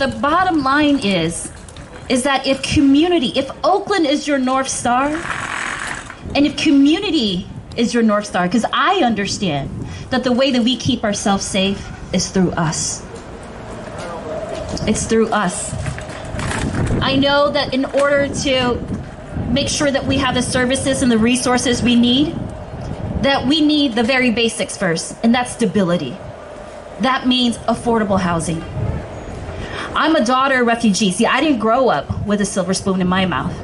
the bottom line is that if Oakland is your North Star, and if community is your North Star, because I understand that the way that we keep ourselves safe is through us. It's through us. I know that in order to make sure that we have the services and the resources we need, that we need the very basics first, and that's stability. That means affordable housing. I'm a daughter of refugees. See, I didn't grow up with a silver spoon in my mouth.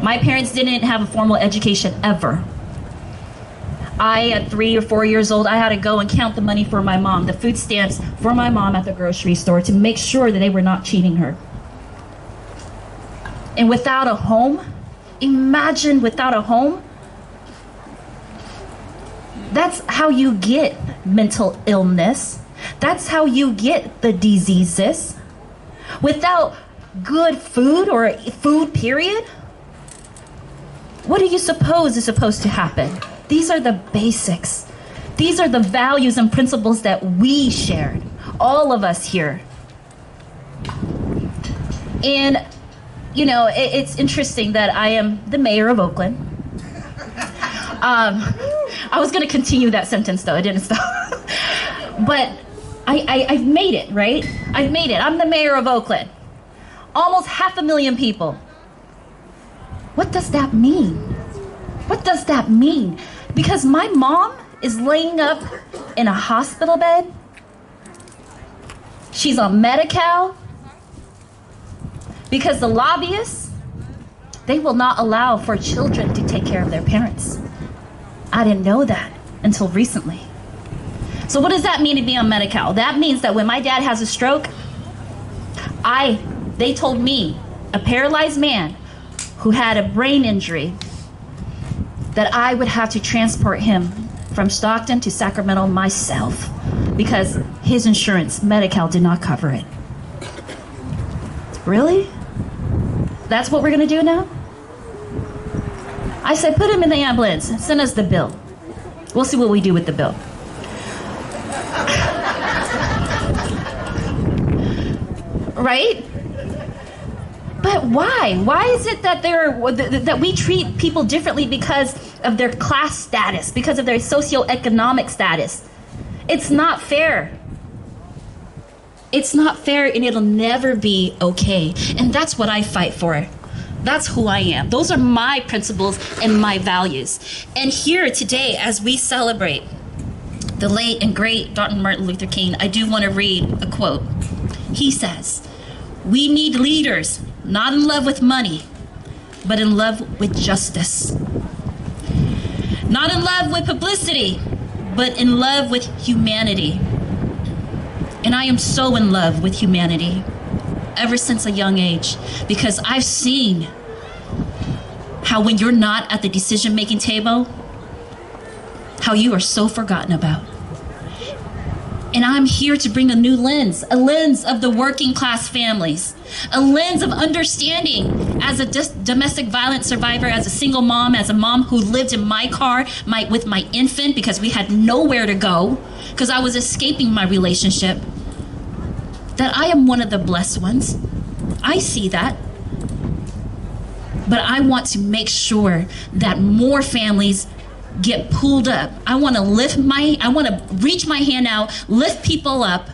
My parents didn't have a formal education ever. At 3 or 4 years old, I had to go and count the money for my mom, the food stamps for my mom at the grocery store, to make sure that they were not cheating her. And without a home, imagine without a home, that's how you get mental illness. That's how you get the diseases. Without good food or food, period, what do you suppose is supposed to happen? These are the basics. These are the values and principles that we shared, all of us here. And, you know, it's interesting that I am the mayor of Oakland. I was going to continue that sentence, though. I didn't stop. But I've made it, right? I've made it. I'm the mayor of Oakland. Almost 500,000 people. What does that mean? What does that mean? Because my mom is laying up in a hospital bed. She's on Medi-Cal. Because the lobbyists, they will not allow for children to take care of their parents. I didn't know that until recently. So what does that mean to be on Medi-Cal? That means that when my dad has a stroke, they told me, a paralyzed man who had a brain injury, that I would have to transport him from Stockton to Sacramento myself because his insurance, Medi-Cal, did not cover it. Really? That's what we're gonna do now? I said, put him in the ambulance, send us the bill. We'll see what we do with the bill. Right? But why? Why is it that that we treat people differently because of their class status, because of their socioeconomic status? It's not fair. It's not fair, and it'll never be okay. And that's what I fight for. That's who I am. Those are my principles and my values. And here today, as we celebrate the late and great Dr. Martin Luther King, I do want to read a quote. He says, "We need leaders not in love with money, but in love with justice. Not in love with publicity, but in love with humanity." And I am so in love with humanity ever since a young age, because I've seen how when you're not at the decision-making table, how you are so forgotten about. And I'm here to bring a new lens, a lens of the working class families, a lens of understanding as a domestic violence survivor, as a single mom, as a mom who lived in my car with my infant because we had nowhere to go, because I was escaping my relationship, that I am one of the blessed ones. I see that. But I want to make sure that more families get pulled up. I want to reach my hand out, lift people up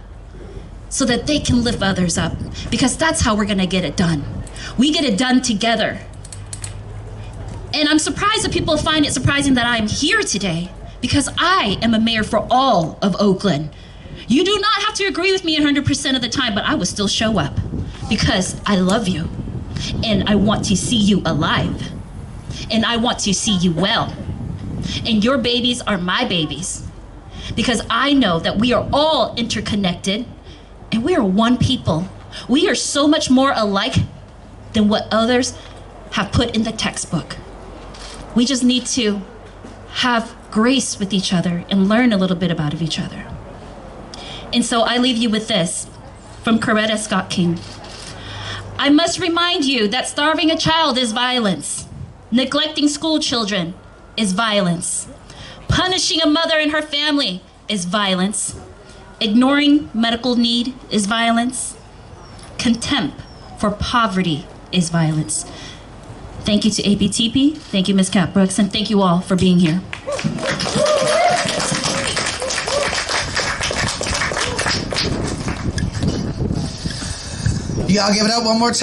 so that they can lift others up, because that's how we're going to get it done. We get it done together. And I'm surprised that people find it surprising that I'm here today, because I am a mayor for all of Oakland. You do not have to agree with me 100% of the time, but I will still show up because I love you and I want to see you alive and I want to see you well. And your babies are my babies, because I know that we are all interconnected and we are one people. We are so much more alike than what others have put in the textbook. We just need to have grace with each other and learn a little bit about each other. And so I leave you with this from Coretta Scott King. "I must remind you that starving a child is violence. Neglecting school children is violence. Punishing a mother and her family is violence. Ignoring medical need is violence. contempt for poverty is violence. Thank you to APTP, thank you Ms. Cat Brooks, and thank you all for being here. Y'all give it up one more time.